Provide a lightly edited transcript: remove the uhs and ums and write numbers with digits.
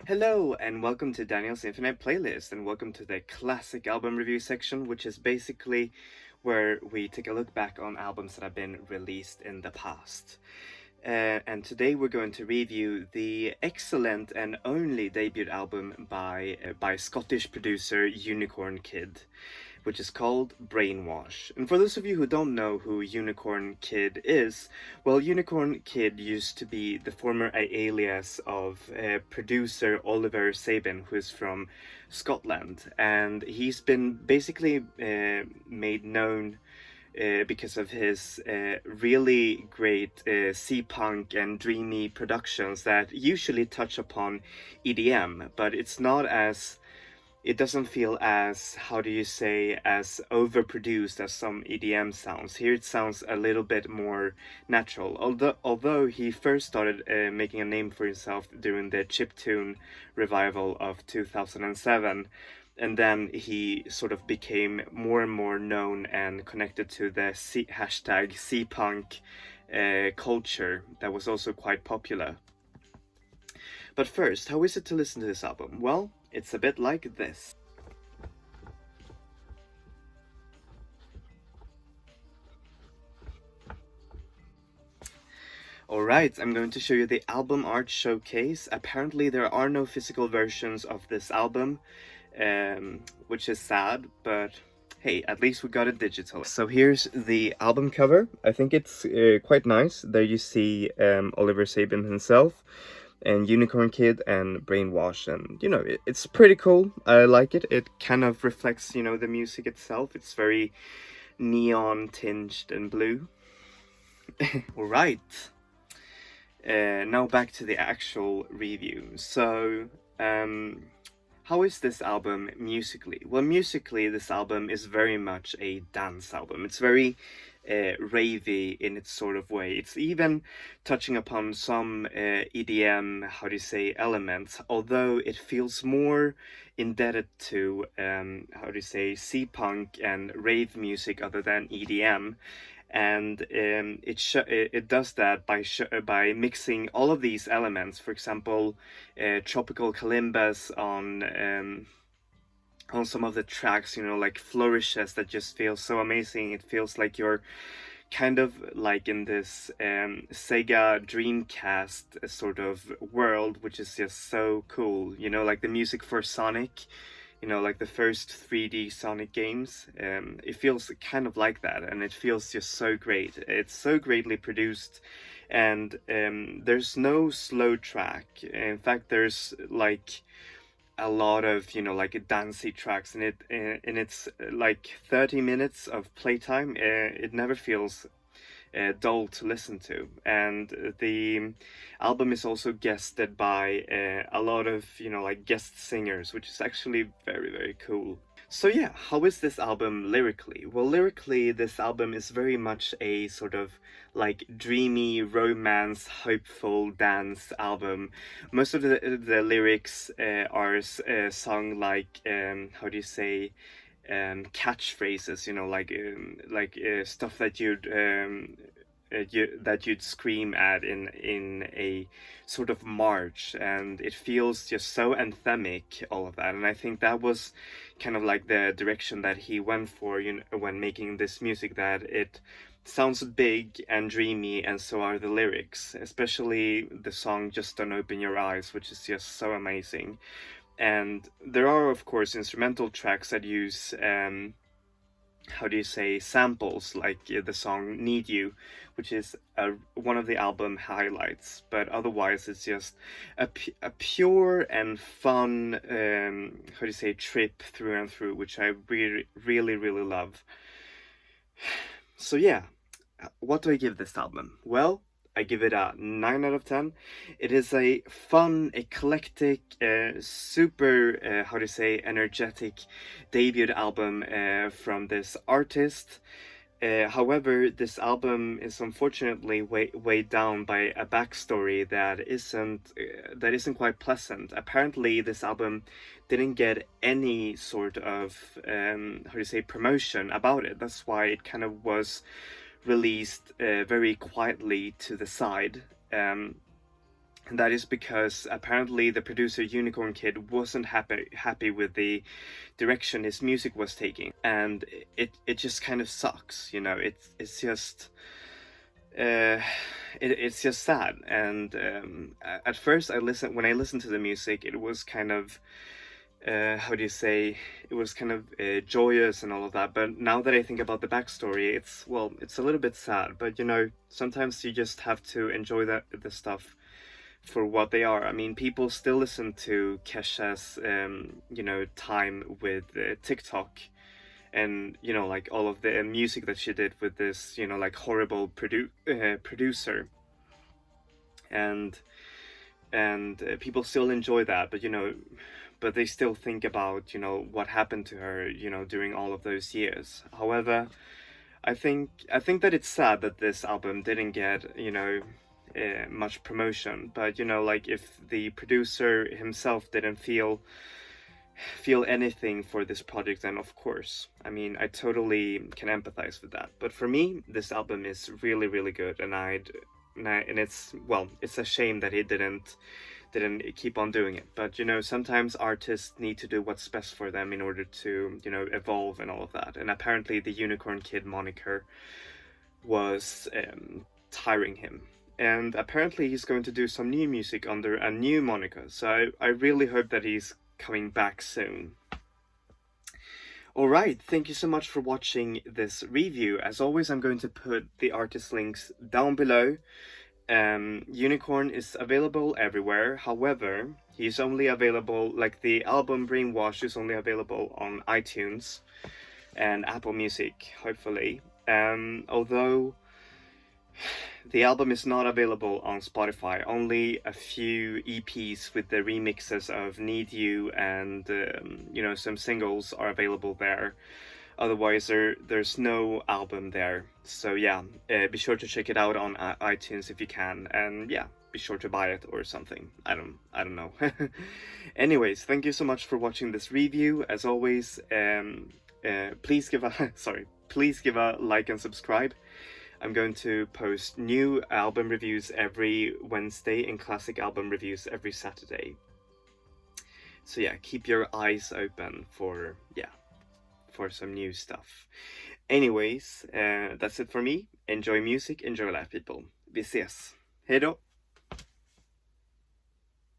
Hello and welcome to Daniel's Infinite Playlist, and welcome to the classic album review section, which is basically where we take a look back on albums that have been released in the past. And today we're going to review the excellent and only debut album by Scottish producer Unicorn Kid, which is called Brainwash. And for those of you who don't know who Unicorn Kid is, well, Unicorn Kid used to be the former alias of producer Oliver Sabin, who is from Scotland, and he's been basically made known because of his really great sea-punk and dreamy productions that usually touch upon EDM, but it doesn't feel as, how do you say, as overproduced as some EDM sounds. Here it sounds a little bit more natural. Although he first started making a name for himself during the chiptune revival of 2007, and then he sort of became more and more known and connected to the hashtag C-punk culture that was also quite popular. But first, how is it to listen to this album? Well, it's a bit like this. Alright, I'm going to show you the album art showcase. Apparently there are no physical versions of this album, which is sad, but hey, at least we got it digital. So here's the album cover. I think it's quite nice. There you see Oliver Sabin himself, and Unicorn Kid and Brainwash, and it's pretty cool. I like it. It kind of reflects the music itself. It's very neon tinged and blue. All right, now back to the actual review. So how is this album musically? Well, musically this album is very much a dance album. It's very ravey in its sort of way. It's even touching upon some EDM, how do you say, elements, although it feels more indebted to, how do you say, C-punk and rave music other than EDM. And it does that by mixing all of these elements. For example, tropical kalimbas on some of the tracks, like flourishes that just feel so amazing. It feels like you're kind of like in this Sega Dreamcast sort of world, which is just so cool. Like the music for Sonic, like the first 3D Sonic games. It feels kind of like that, and it feels just so great. It's so greatly produced, and there's no slow track. In fact, there's like a lot of like dancey tracks in it, and it's like 30 minutes of playtime. It never feels dull to listen to, and the album is also guested by a lot of like guest singers, which is actually very, very cool. So yeah, how is this album lyrically? Well, lyrically this album is very much a sort of like dreamy romance, hopeful dance album. Most of the lyrics are sung like how do you say, catchphrases, like stuff that you'd scream at in a sort of march, and it feels just so anthemic, all of that. And I think that was kind of like the direction that he went for, when making this music, that it sounds big and dreamy, and so are the lyrics, especially the song Just Don't Open Your Eyes, which is just so amazing. And there are, of course, instrumental tracks that use how do you say, samples, like the song Need You, which is one of the album highlights. But otherwise it's just a pure and fun, how do you say, trip through and through, which I really, really, really love. So yeah, what do I give this album? Well, I give it a 9 out of 10. It is a fun, eclectic, super, how do you say, energetic debut album from this artist. However, this album is unfortunately weighed down by a backstory that isn't quite pleasant. Apparently, this album didn't get any sort of how do you say, promotion about it. That's why it kind of was released very quietly to the side. And that is because apparently the producer Unicorn Kid wasn't happy with the direction his music was taking, and it just kind of sucks, you know. It's just it's just sad. And at first, when I listened to the music, it was kind of how do you say, it was kind of joyous and all of that. But now that I think about the backstory, it's a little bit sad. But you know, sometimes you just have to enjoy the stuff for what they are. I mean, people still listen to Kesha's you know, time with TikTok, and you know, like all of the music that she did with this, you know, like horrible producer, and people still enjoy that. But you know, but they still think about, you know, what happened to her, you know, during all of those years. However, I think that it's sad that this album didn't get, you know, much promotion. But you know, like, if the producer himself didn't feel anything for this project, then of course, I mean, I totally can empathize with that. But for me, this album is really, really good, and it's, well, it's a shame that he didn't keep on doing it. But you know, sometimes artists need to do what's best for them in order to, you know, evolve and all of that. And apparently the Unicorn Kid moniker was tiring him, and apparently he's going to do some new music under a new moniker, so I really hope that he's coming back soon. Alright, thank you so much for watching this review. As always, I'm going to put the artist links down below. Unicorn is available everywhere. However, he's only available, like, the album Brainwash is only available on iTunes and Apple Music, hopefully. Although the album is not available on Spotify. Only a few EPs with the remixes of Need You and you know, some singles are available there. Otherwise, there's no album there. So yeah, be sure to check it out on iTunes if you can, and yeah, be sure to buy it or something. I don't know. Anyways, thank you so much for watching this review. As always, please give a like and subscribe. I'm going to post new album reviews every Wednesday and classic album reviews every Saturday. So yeah, keep your eyes open for some new stuff. Anyways, that's it for me. Enjoy music, enjoy life, people. Vi ses. Hejdå!